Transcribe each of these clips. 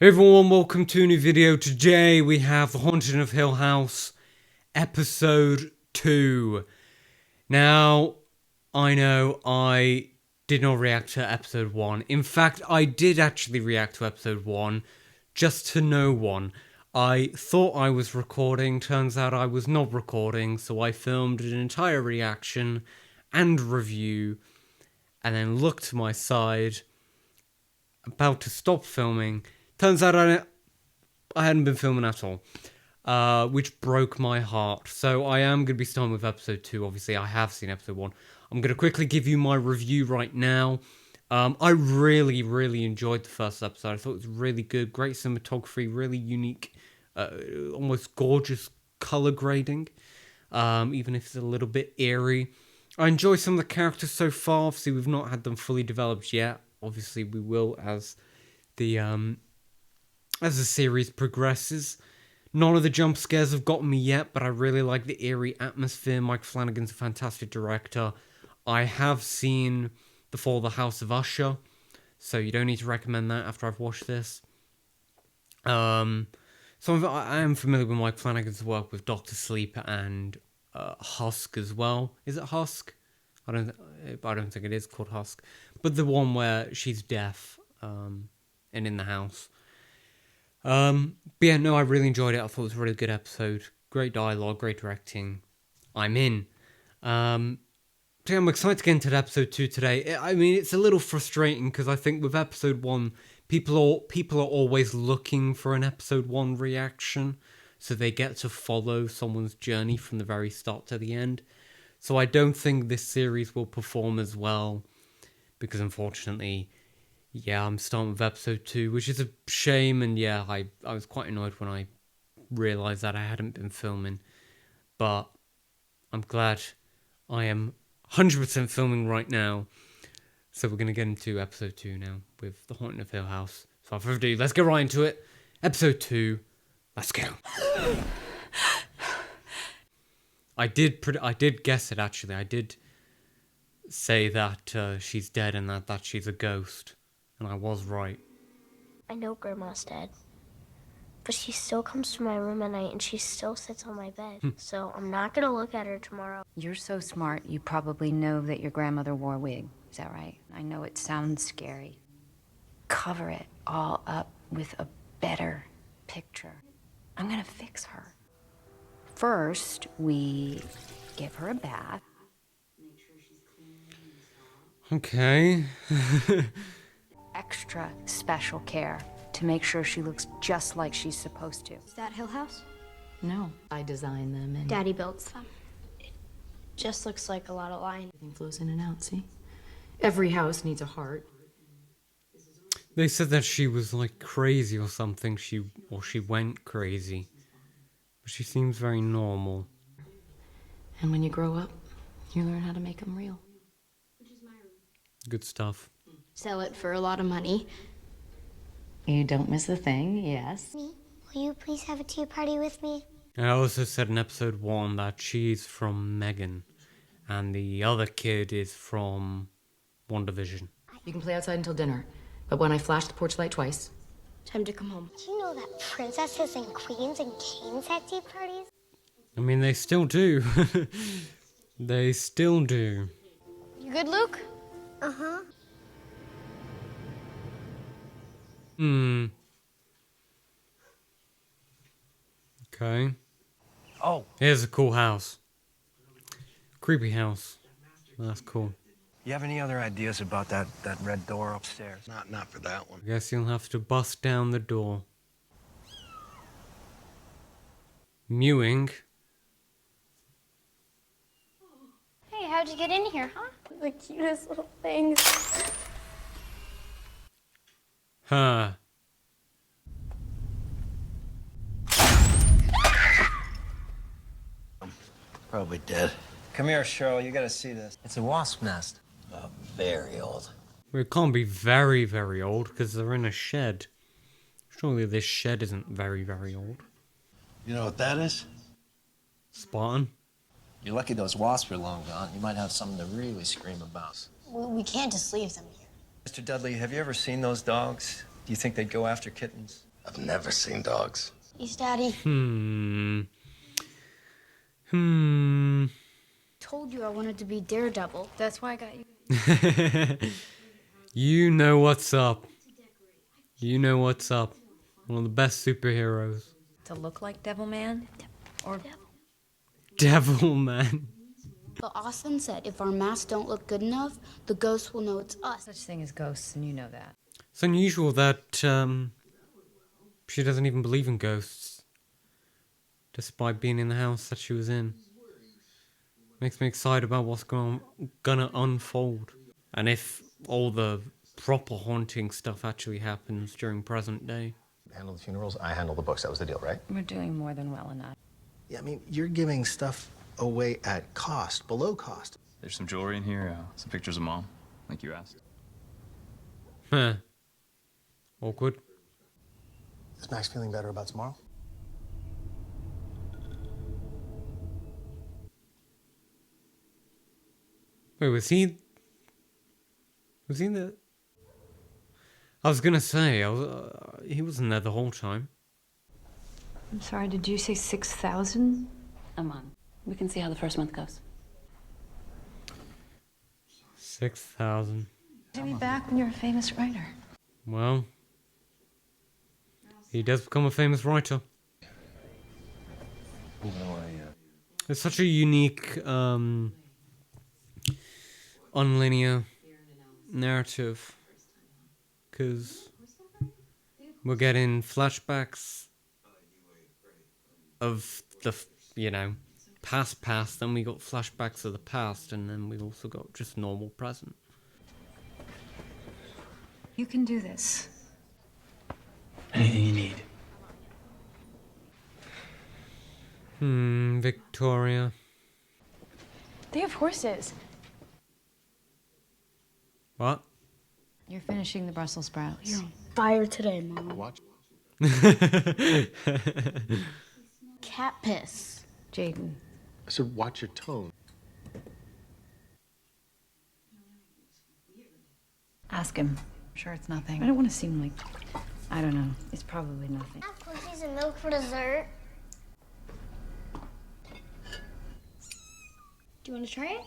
Hey everyone, welcome to a new video. Today we have The Haunting of Hill House, episode 2. Now, I know I did not react to episode 1. In fact, I did actually react to episode 1, just to no one. I thought I was recording, turns out I was not recording, so I filmed an entire reaction and review, and then looked to my side, about to stop filming. Turns out I hadn't been filming at all, which broke my heart. So I am going to be starting with episode 2. Obviously, I have seen episode 1. I'm going to quickly give you my review right now. I really enjoyed the first episode. I thought it was really good. Great cinematography, really unique, almost gorgeous color grading, even if it's a little bit eerie. I enjoy some of the characters so far. Obviously, we've not had them fully developed yet. Obviously, we will as the series progresses. None of the jump scares have gotten me yet, but I really like the eerie atmosphere. Mike Flanagan's a fantastic director. I have seen The Fall of the House of Usher, so you don't need to recommend that after I've watched this. I am familiar with Mike Flanagan's work with Doctor Sleep and Husk as well. Is it Husk? I don't think it is called Husk, but the one where she's deaf and in the house. But yeah, no, I really enjoyed it. I thought it was a really good episode. Great dialogue, great directing. I'm in. So yeah, I'm excited to get into episode 2 today. I mean, it's a little frustrating because I think with episode 1, people are always looking for an episode 1 reaction, so they get to follow someone's journey from the very start to the end. So I don't think this series will perform as well, because unfortunately, yeah, I'm starting with episode 2, which is a shame, and yeah, I was quite annoyed when I realised that I hadn't been filming, but I'm glad I am 100% filming right now, so we're going to get into episode 2 now, with The Haunting of Hill House. So without further ado, let's get right into it. Episode 2, let's go. I did guess it, actually. I did say that she's dead and that she's a ghost. And I was right. I know Grandma's dead, but she still comes to my room at night and she still sits on my bed. So I'm not gonna look at her tomorrow. You're so smart, you probably know that your grandmother wore a wig. Is that right? I know it sounds scary. Cover it all up with a better picture. I'm gonna fix her. First, we give her a bath. Make sure she's clean. Okay. Extra special care to make sure she looks just like she's supposed to. Is that Hill House? No, I designed them and Daddy builds them. It just looks like a lot of lines. Everything flows in and out, see? Every house needs a heart. They said that she was like crazy or something. She went crazy. But she seems very normal. And when you grow up, you learn how to make them real. Good stuff. Sell it for a lot of money. You don't miss a thing, yes. Me, will you please have a tea party with me? I also said in episode 1 that she's from Megan. And the other kid is from WandaVision. You can play outside until dinner, but when I flash the porch light twice... Time to come home. Do you know that princesses and queens and kings have tea parties? I mean, they still do. They still do. You good, Luke? Uh-huh. Okay. Oh, Here's a cool house. Creepy house. That's cool. you have any other ideas about that red door upstairs? Not for that one. I guess you'll have to bust down the door. Mewing. Hey, how'd you get in here, huh? The cutest little things. Huh. Probably dead. Come here, Cheryl. You gotta see this. It's a wasp nest. Very old. Well, it can't be very, very old because they're in a shed. Surely this shed isn't very, very old. You know what that is? Spartan. You're lucky those wasps are long gone. You might have something to really scream about. We can't just leave them here. Mr. Dudley, have you ever seen those dogs? Do you think they'd go after kittens? I've never seen dogs. He's Daddy. Told you I wanted to be Daredevil. That's why I got you. You know what's up. You know what's up. One of the best superheroes. To look like Devil Man? Or Devil Man. But Austin said if our masks don't look good enough, the ghosts will know it's us. such thing as ghosts, and you know that. It's unusual that she doesn't even believe in ghosts, despite being in the house that she was in. Makes me excited about what's gonna unfold, and if all the proper haunting stuff actually happens during present day. Handle the funerals, I handle the books. That was the deal, right? We're doing more than well enough. Yeah, I mean, you're giving stuff away at cost, below cost. There's some jewelry in here, some pictures of Mom, like you asked. Huh. Awkward. Is Max feeling better about tomorrow? Wait, was he in the... I was gonna say, he wasn't there the whole time. I'm sorry, did you say 6,000? A month. We can see how the first month goes. 6,000. Take me back when you're a famous writer. Well, he does become a famous writer. It's such a unique, unlinear narrative, because we're getting flashbacks of the, past, then we got flashbacks of the past, and then we've also got just normal present. You can do this. Anything you need. Victoria. They have horses. What? You're finishing the Brussels sprouts. You're on fire today, Mom. Watch. Cat piss. Jaden. I said, watch your tone. Ask him. I'm sure it's nothing. I don't want to seem like... I don't know. It's probably nothing. Have cookies and milk for dessert. Do you want to try it?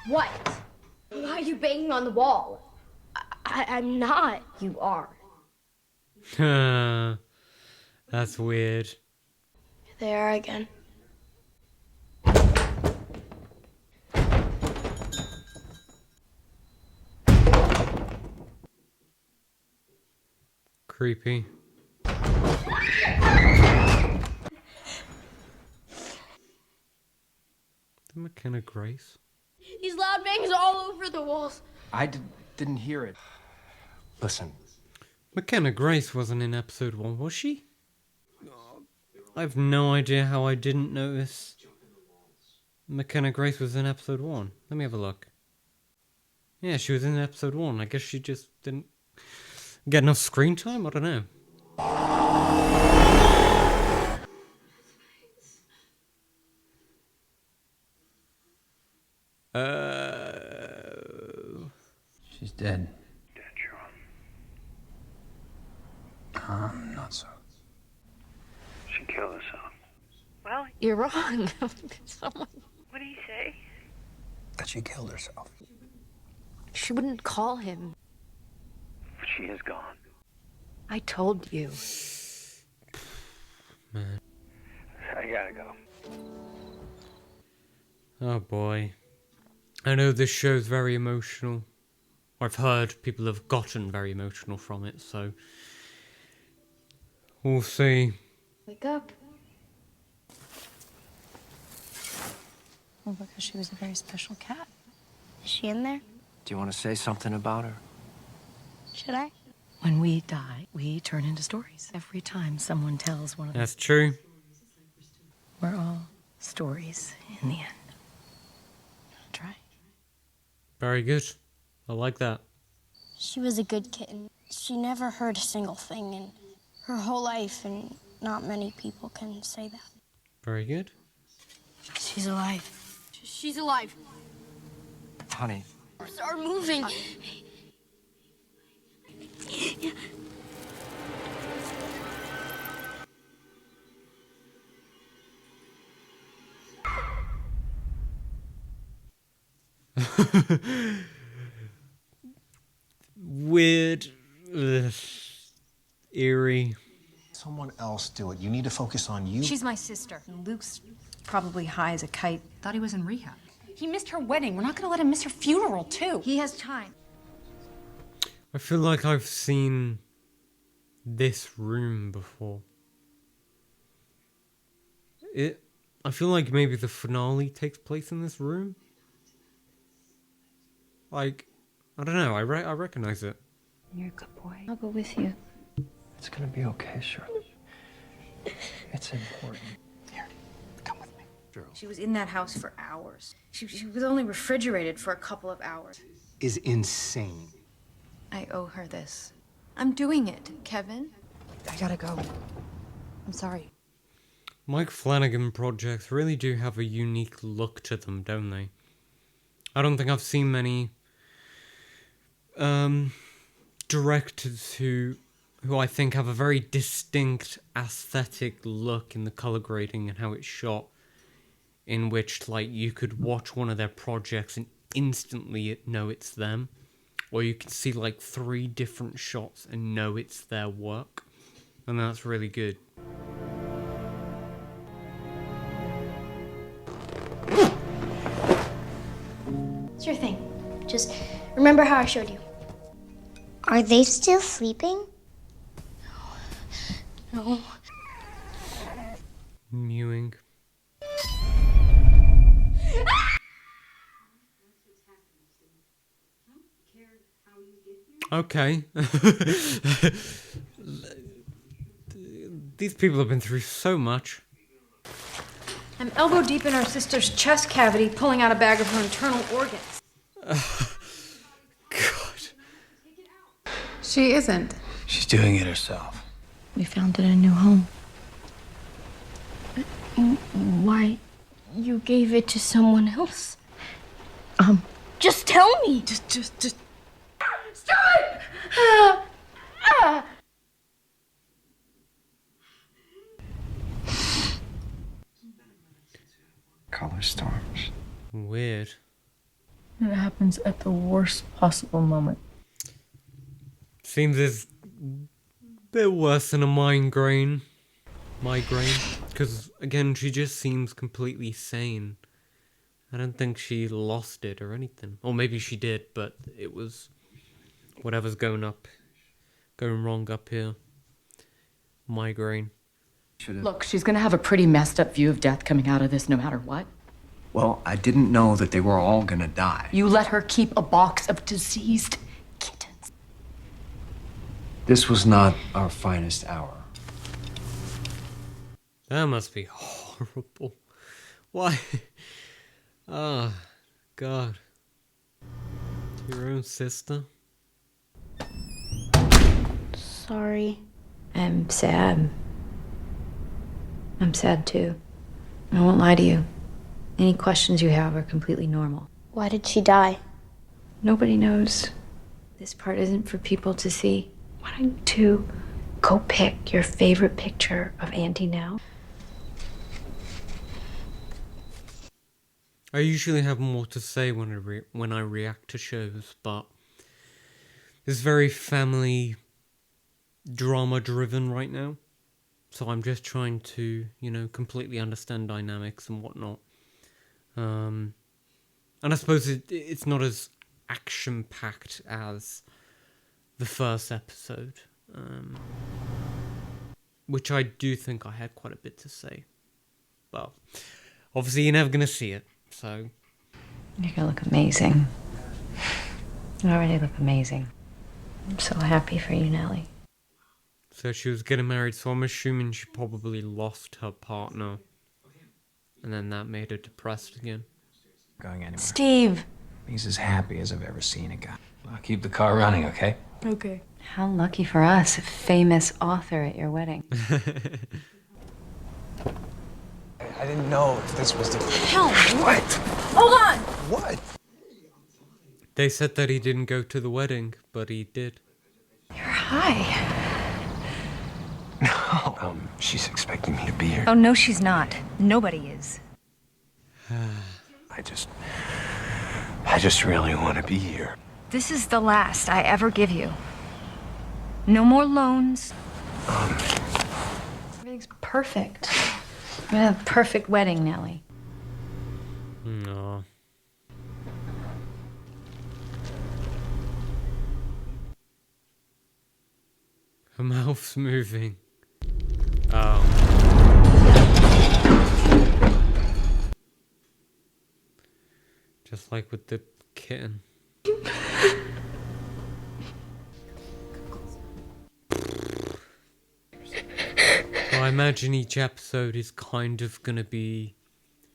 What? Why are you banging on the wall? I'm not. You are. That's weird. They are again. Creepy. The McKenna Grace. These loud bangs are all over the walls. I didn't hear it. Listen, McKenna Grace wasn't in episode 1, was she? I have no idea how I didn't notice McKenna Grace was in episode 1. Let me have a look. Yeah, she was in episode 1. I guess she just didn't get enough screen time? I don't know. She's dead. Dead, Sean. Not so. She killed herself. Well, you're wrong. Someone... What did he say? That she killed herself. She wouldn't call him. But she is gone. I told you. Man. I gotta go. Oh boy. I know this show's very emotional. I've heard people have gotten very emotional from it, so we'll see. Wake up. Well, because she was a very special cat. Is she in there? Do you want to say something about her? Should I? When we die, we turn into stories. Every time someone tells one of That's true. we're all stories in the end. Try. Very good. I like that. She was a good kitten. She never heard a single thing in her whole life, and not many people can say that. Very good. She's alive. She's alive. Honey. Start moving. Weird. Ugh. Eerie. Someone else do it. You need to focus on you. She's my sister. Luke's probably high as a kite. Thought he was in rehab. He missed her wedding. We're not gonna let him miss her funeral, too. He has time. I feel like I've seen this room before. I feel like maybe the finale takes place in this room. Like, I don't know. I recognize it. You're a good boy. I'll go with you. It's gonna be okay, Shirley. It's important. Here, come with me. She was in that house for hours. She was only refrigerated for a couple of hours. Is insane. I owe her this. I'm doing it, Kevin. I gotta go. I'm sorry. Mike Flanagan projects really do have a unique look to them, don't they? I don't think I've seen many directors who I think have a very distinct aesthetic look in the color grading and how it's shot, in which like you could watch one of their projects and instantly know it's them, or you can see like 3 different shots and know it's their work, and that's really good. It's your thing. Just remember how I showed you. Are they still sleeping? No. Mewing. Okay. These people have been through so much. I'm elbow deep in our sister's chest cavity, pulling out a bag of her internal organs. God. She isn't. She's doing it herself. We found it in a new home. Why? You gave it to someone else? Just tell me. Just. Stop it! Ah! Ah! Color storms. Weird. It happens at the worst possible moment. Seems it's a bit worse than a migraine. Because, again, she just seems completely sane. I don't think she lost it or anything. Or maybe she did, but it was whatever's going wrong up here. Migraine. Look, she's gonna have a pretty messed up view of death coming out of this no matter what. Well, I didn't know that they were all gonna die. You let her keep a box of diseased kittens. This was not our finest hour. That must be horrible. Why? Oh, God. Your own sister? Sorry. I'm sad. I'm sad too. I won't lie to you. Any questions you have are completely normal. Why did she die? Nobody knows. This part isn't for people to see. Why don't you go pick your favorite picture of Auntie now? I usually have more to say when I react to shows, but it's very family drama driven right now. So I'm just trying to, completely understand dynamics and whatnot. And I suppose it's not as action-packed as the first episode. Which I do think I had quite a bit to say. But obviously you're never going to see it, so... You're gonna look amazing. You already look amazing. I'm so happy for you, Nellie. So she was getting married, so I'm assuming she probably lost her partner. And then that made her depressed again. Going anywhere. Steve! He's as happy as I've ever seen a guy. I'll keep the car running, okay? Okay. How lucky for us, a famous author at your wedding. I didn't know if this was the... Hell, What? hold on! What? They said that he didn't go to the wedding, but he did. You're high. No, she's expecting me to be here. Oh, no, she's not. Nobody is. I I just really want to be here. This is the last I ever give you. No more loans. Everything's perfect. We're gonna have a perfect wedding, Nellie. No. Her mouth's moving. Oh. Just like with the kitten. Well, I imagine each episode is kind of gonna be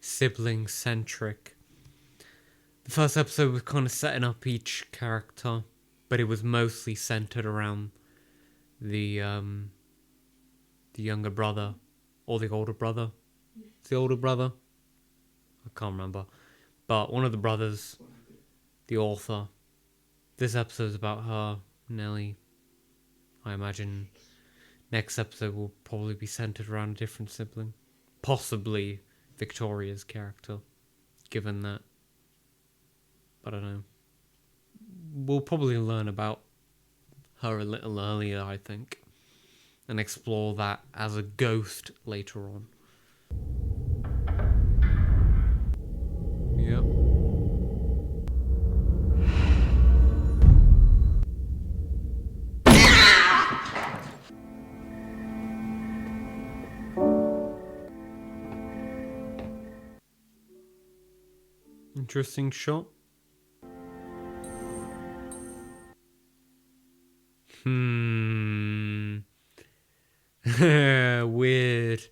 sibling centric. The first episode was kind of setting up each character, but it was mostly centered around the younger brother or the older brother. It's the older brother. I can't remember, but one of the brothers, the author. This episode's about her, Nellie. I imagine next episode will probably be centered around a different sibling, possibly Victoria's character, given that, I don't know, we'll probably learn about her a little earlier, I think, and explore that as a ghost later on. Yep. Interesting shot. Weird.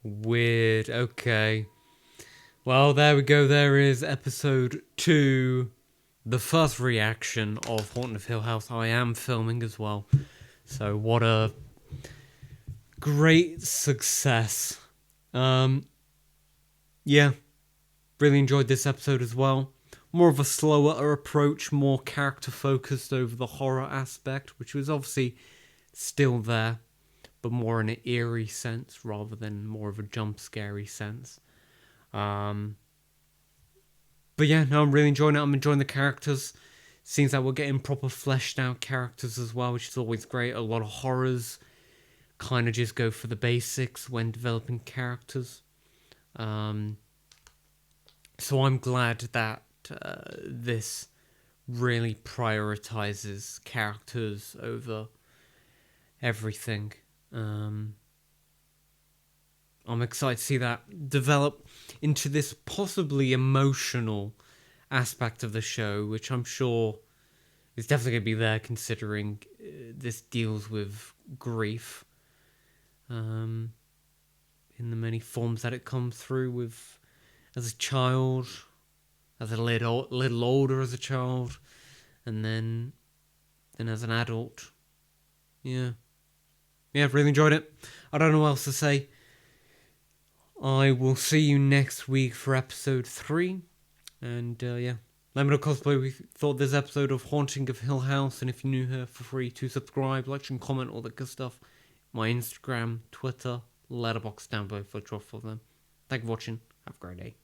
Weird. Okay. Well, there we go. There is episode 2. The first reaction of Haunting of Hill House. I am filming as well. So what a great success. Yeah. Really enjoyed this episode as well. More of a slower approach, more character focused over the horror aspect, which was obviously still there, but more in an eerie sense rather than more of a jump scary sense. But yeah, no, I'm really enjoying it. I'm enjoying the characters. Seems like we're getting proper fleshed out characters as well, which is always great. A lot of horrors kind of just go for the basics when developing characters. So I'm glad that this really prioritizes characters over everything. I'm excited to see that develop into this possibly emotional aspect of the show, which I'm sure is definitely going to be there considering this deals with grief in the many forms that it comes through with as a child, as a little older as a child, and then as an adult. Yeah, really enjoyed it. I don't know what else to say. I will see you next week for episode 3. And yeah, let me know what you thought this episode of Haunting of Hill House. And if you're new here, feel free to subscribe, like, and comment, all that good stuff. My Instagram, Twitter, Letterboxd down below for them. Thank you for watching. Have a great day.